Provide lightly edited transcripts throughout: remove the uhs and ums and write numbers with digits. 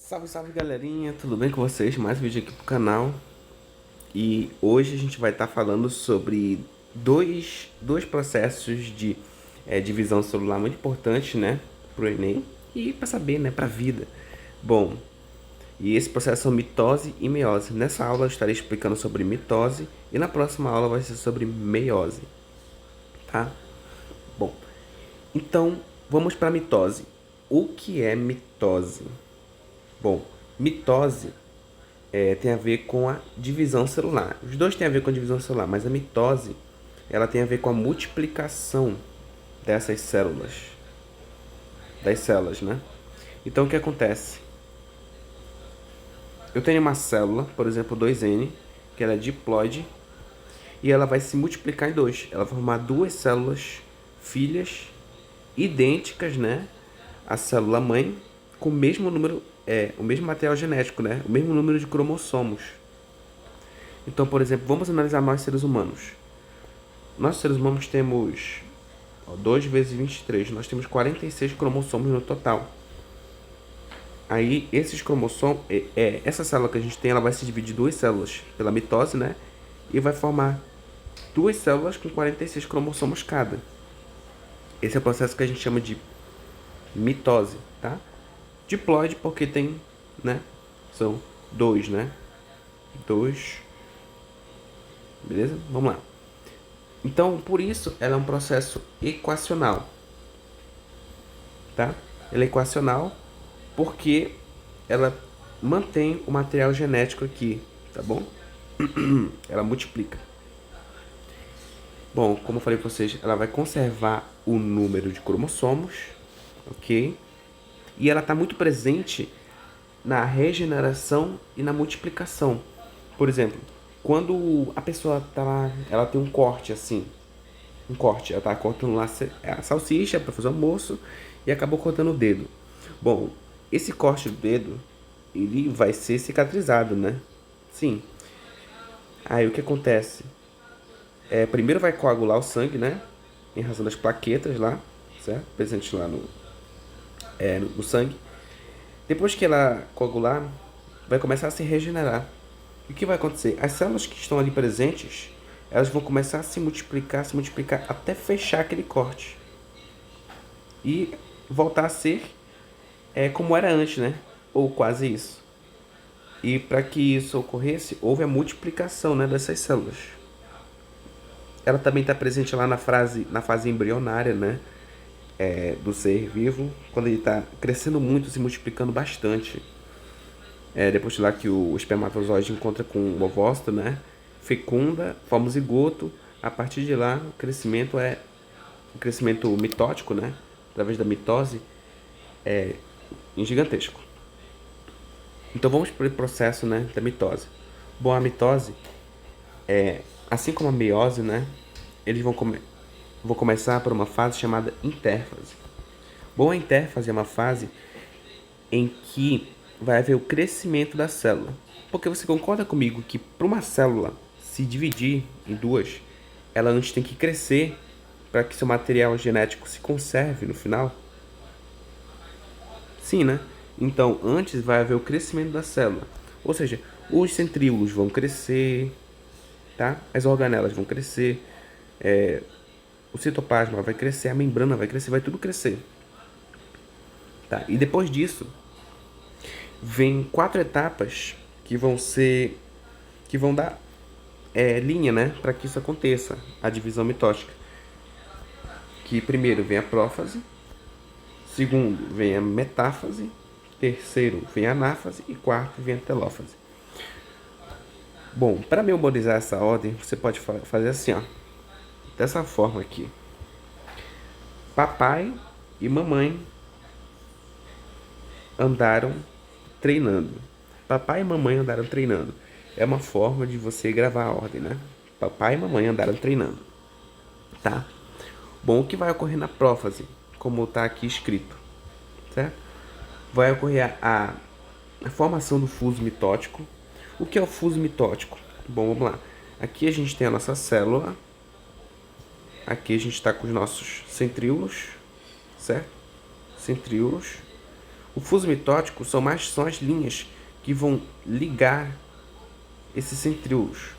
Salve, salve galerinha, tudo bem com vocês? Mais um vídeo aqui pro canal. E hoje a gente vai estar falando sobre dois processos de divisão celular muito importantes, né? Pro Enem e para saber, né? Pra vida. Bom, e esse processo são mitose e meiose. Nessa aula eu estarei explicando sobre mitose e na próxima aula vai ser sobre meiose, tá? Bom, então vamos para mitose. O que é mitose? Bom, mitose tem a ver com a divisão celular. Os dois têm a ver com a divisão celular, mas a mitose ela tem a ver com a multiplicação dessas células, das células, né? Então o que acontece? Eu tenho uma célula, por exemplo, 2N, que ela é diploide, e ela vai se multiplicar em dois. Ela vai formar duas células filhas idênticas, né? A célula mãe com o mesmo número, o mesmo material genético, né? O mesmo número de cromossomos. Então, por exemplo, vamos analisar nós seres humanos. Nós seres humanos temos 2 vezes 23, nós temos 46 cromossomos no total. Aí, esses cromossomos, essa célula que a gente tem, ela vai se dividir em duas células pela mitose, né? E vai formar duas células com 46 cromossomos cada. Esse é o processo que a gente chama de mitose, tá? Diploide porque tem, né? São dois, né? Dois. Beleza? Vamos lá. Então, por isso, ela é um processo equacional, tá? Ela é equacional porque ela mantém o material genético aqui, tá bom? Ela multiplica. Bom, como eu falei para vocês, ela vai conservar o número de cromossomos, ok? E ela está muito presente na regeneração e na multiplicação. Por exemplo, quando a pessoa tá lá, ela tem um corte assim, ela tá cortando lá a salsicha para fazer o almoço e acabou cortando o dedo. Bom, esse corte do dedo, ele vai ser cicatrizado, né? Sim. Aí o que acontece? Primeiro vai coagular o sangue, né? Em razão das plaquetas lá, certo? Presentes lá no sangue. Depois que ela coagular, vai começar a se regenerar. E o que vai acontecer? As células que estão ali presentes, elas vão começar a se multiplicar, até fechar aquele corte. E voltar a ser como era antes, né? Ou quase isso. E para que isso ocorresse, houve a multiplicação, né, dessas células. Ela também está presente lá na fase embrionária, né? Do ser vivo, quando ele está crescendo muito, se multiplicando bastante. Depois de lá que o espermatozoide encontra com o ovócito, né? Fecunda, forma o zigoto. A partir de lá, o crescimento mitótico, né? Através da mitose, gigantesco. Então vamos para o processo, né, da mitose. Bom, a mitose, assim como a meiose, né? Eles vão começar por uma fase chamada intérfase. Bom, a intérfase é uma fase em que vai haver o crescimento da célula. Porque você concorda comigo que para uma célula se dividir em duas, ela antes tem que crescer para que seu material genético se conserve no final? Sim, né? Então, antes vai haver o crescimento da célula. Ou seja, os centríolos vão crescer, tá? As organelas vão crescer, o citoplasma vai crescer, a membrana vai crescer, vai tudo crescer. Tá? E depois disso, vem 4 etapas que vão dar linha, né, para que isso aconteça, a divisão mitótica. Que primeiro vem a prófase, segundo vem a metáfase, terceiro vem a anáfase e quarto vem a telófase. Bom, para memorizar essa ordem, você pode fazer assim, ó, dessa forma aqui. Papai e mamãe andaram treinando. Papai e mamãe andaram treinando. É uma forma de você gravar a ordem, né? Papai e mamãe andaram treinando, tá? Bom, o que vai ocorrer na prófase, como está aqui escrito, certo? Vai ocorrer a formação do fuso mitótico. O que é o fuso mitótico? Bom, vamos lá. Aqui a gente tem a nossa célula. Aqui a gente está com os nossos centríolos, certo? Centríolos. O fuso mitótico são as linhas que vão ligar esses centríolos.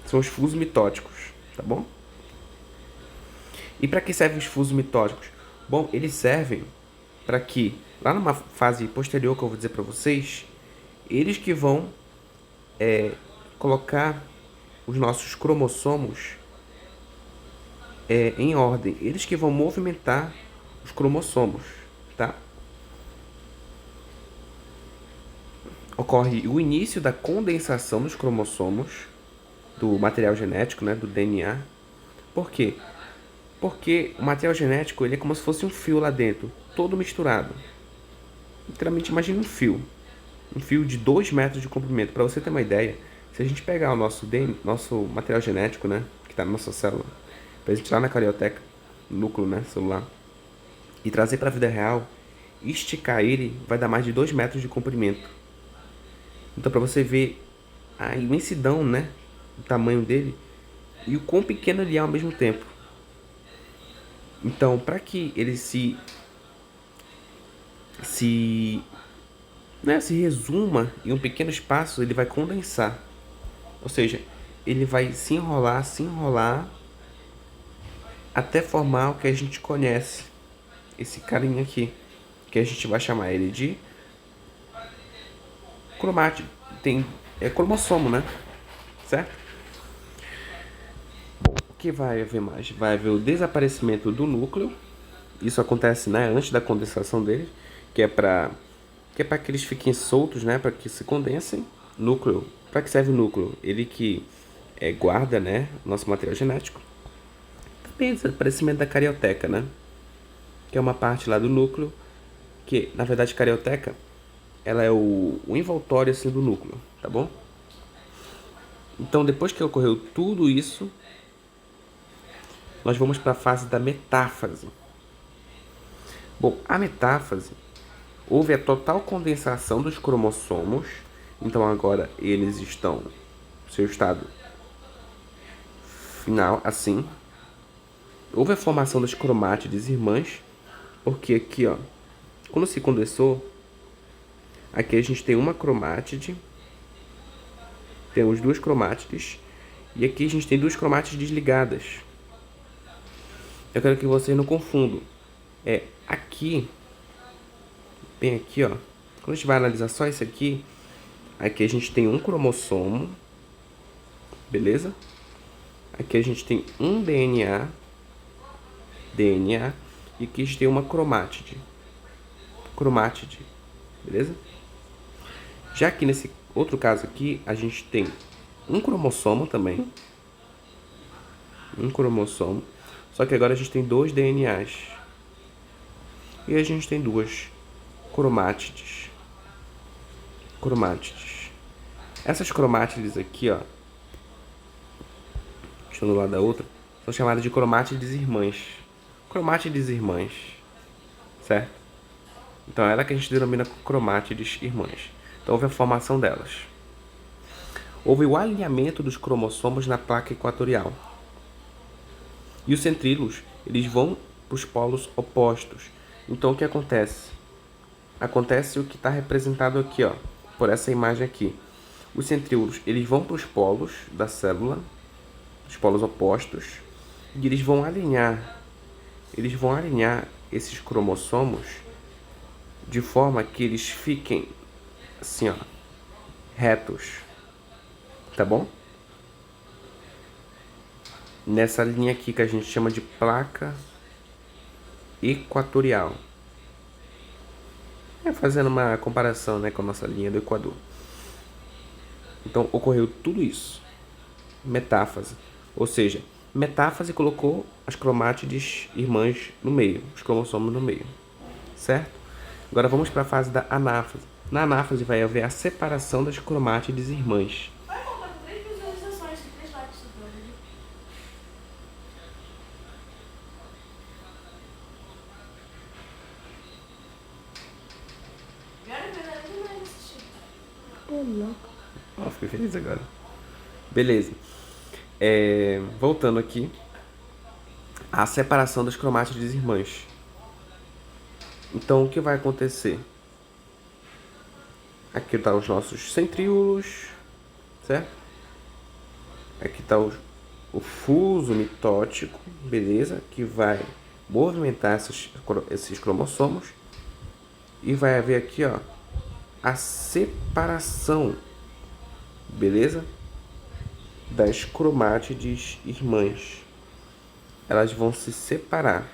São os fusos mitóticos, tá bom? E para que servem os fusos mitóticos? Bom, eles servem para que, lá numa fase posterior que eu vou dizer para vocês, eles que vão colocar os nossos cromossomos em ordem. Eles que vão movimentar os cromossomos, tá? Ocorre o início da condensação dos cromossomos, do material genético, né, do DNA. Por quê? Porque o material genético ele é como se fosse um fio lá dentro, todo misturado. Literalmente, imagine um fio de 2 metros de comprimento. Para você ter uma ideia, se a gente pegar o nosso material genético, né, que está na nossa célula, para a gente tirar na carioteca, núcleo, né, celular, e trazer para a vida real, esticar ele vai dar mais de 2 metros de comprimento. Então, para você ver a imensidão, né, o tamanho dele e o quão pequeno ele é ao mesmo tempo. Então, para que ele se resuma em um pequeno espaço, ele vai condensar. Ou seja, ele vai se enrolar até formar o que a gente conhece. Esse carinha aqui, que a gente vai chamar ele de cromátido. É cromossomo, né? Certo? Bom, o que vai haver mais? Vai haver o desaparecimento do núcleo. Isso acontece, né, antes da condensação deles, que é para que eles fiquem soltos, né, para que se condensem. Núcleo, para que serve o núcleo? Ele que guarda, né, nosso material genético. Também o desaparecimento da carioteca, né, que é uma parte lá do núcleo, que na verdade a carioteca ela é o envoltório assim do núcleo, tá bom? Então depois que ocorreu tudo isso, nós vamos para a fase da metáfase. Bom, a metáfase houve a total condensação dos cromossomos, então agora eles estão no seu estado final, assim. Houve a formação das cromátides irmãs, porque aqui, ó, quando se condensou, aqui a gente tem uma cromátide, temos 2 cromátides, e aqui a gente tem 2 cromátides ligadas. Eu quero que vocês não confundam. Aqui, bem aqui, ó, quando a gente vai analisar só isso aqui a gente tem um cromossomo, beleza? Aqui a gente tem um DNA, e aqui a gente tem uma cromátide, beleza? Já que nesse outro caso aqui, a gente tem um cromossomo também, só que agora a gente tem 2 DNAs, e a gente tem 2 cromátides. Essas cromátides aqui, ó, estão do lado da outra, são chamadas de cromátides irmãs. Certo? Então é ela que a gente denomina cromátides irmãs. Então houve a formação delas. Houve o alinhamento dos cromossomos na placa equatorial. E os centríolos, eles vão para os polos opostos. Então o que acontece? Acontece o que está representado aqui, ó, por essa imagem aqui. Os centríolos, eles vão para os polos da célula, os polos opostos, e eles vão alinhar esses cromossomos de forma que eles fiquem assim, ó, retos, tá bom? Nessa linha aqui que a gente chama de placa equatorial. Fazendo uma comparação, né, com a nossa linha do Equador. Então ocorreu tudo isso. Metáfase. Ou seja, metáfase colocou as cromátides irmãs no meio, os cromossomos no meio. Certo? Agora vamos para a fase da anáfase. Na anáfase vai haver a separação das cromátides irmãs. Vai contar com 3 visualizações e 3 likes do vídeo. Ó, fiquei feliz agora. Beleza. Voltando aqui. A separação das cromátides irmãs. Então, o que vai acontecer? Aqui tá os nossos centríolos, certo? Aqui tá o fuso mitótico, beleza? Que vai movimentar esses cromossomos. E vai haver aqui, ó, a separação, beleza? Das cromátides irmãs. Elas vão se separar.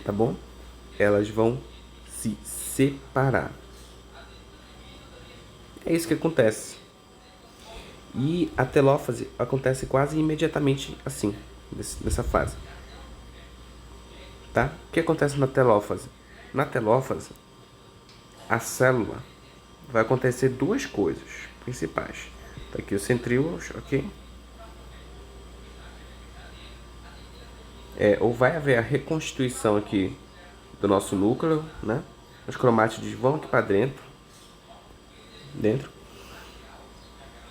Tá bom? Elas vão se separar. É isso que acontece. E a telófase acontece quase imediatamente assim, nessa fase. Tá? O que acontece na telófase? Na telófase, a célula vai acontecer duas coisas principais. Tá aqui os centríolos, ok? Ou vai haver a reconstituição aqui do nosso núcleo, né? Os cromátides vão aqui para dentro.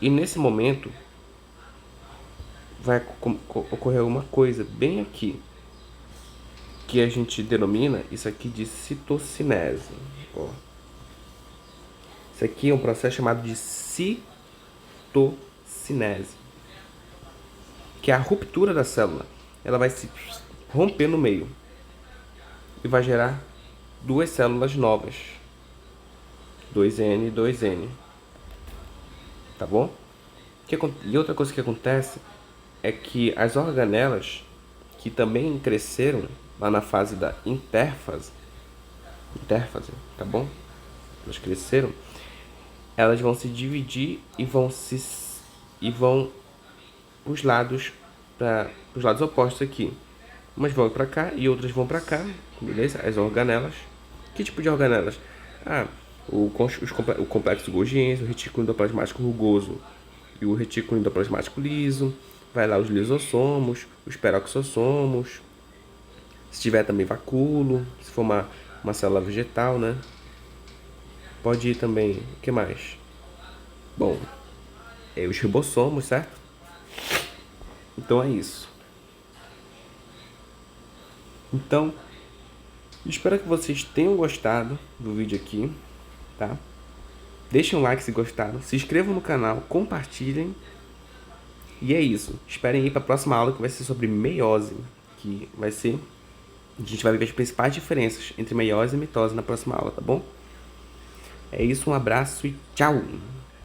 E nesse momento vai ocorrer uma coisa bem aqui, que a gente denomina isso aqui de citocinese. Ó. Isso aqui é um processo chamado de citocinese, que é a ruptura da célula. Ela vai se romper no meio e vai gerar duas células novas, 2N e 2N. Tá bom? E outra coisa que acontece é que as organelas, que também cresceram lá na fase da intérfase, tá bom? Elas cresceram, elas vão se dividir e vão os lados opostos aqui. Umas vão para cá e outras vão para cá, beleza? As organelas. Que tipo de organelas? O complexo Golgiense, o retículo endoplasmático rugoso e o retículo endoplasmático liso. Vai lá os lisossomos, os peroxossomos. Se tiver também vacúolo, se for uma célula vegetal, né? Pode ir também, o que mais? Bom, os ribossomos, certo? Então é isso. Então, espero que vocês tenham gostado do vídeo aqui, tá? Deixem um like se gostaram, se inscrevam no canal, compartilhem. E é isso. Esperem aí para a próxima aula que vai ser sobre meiose, que vai ser... A gente vai ver as principais diferenças entre meiose e mitose na próxima aula, tá bom? É isso, um abraço e tchau!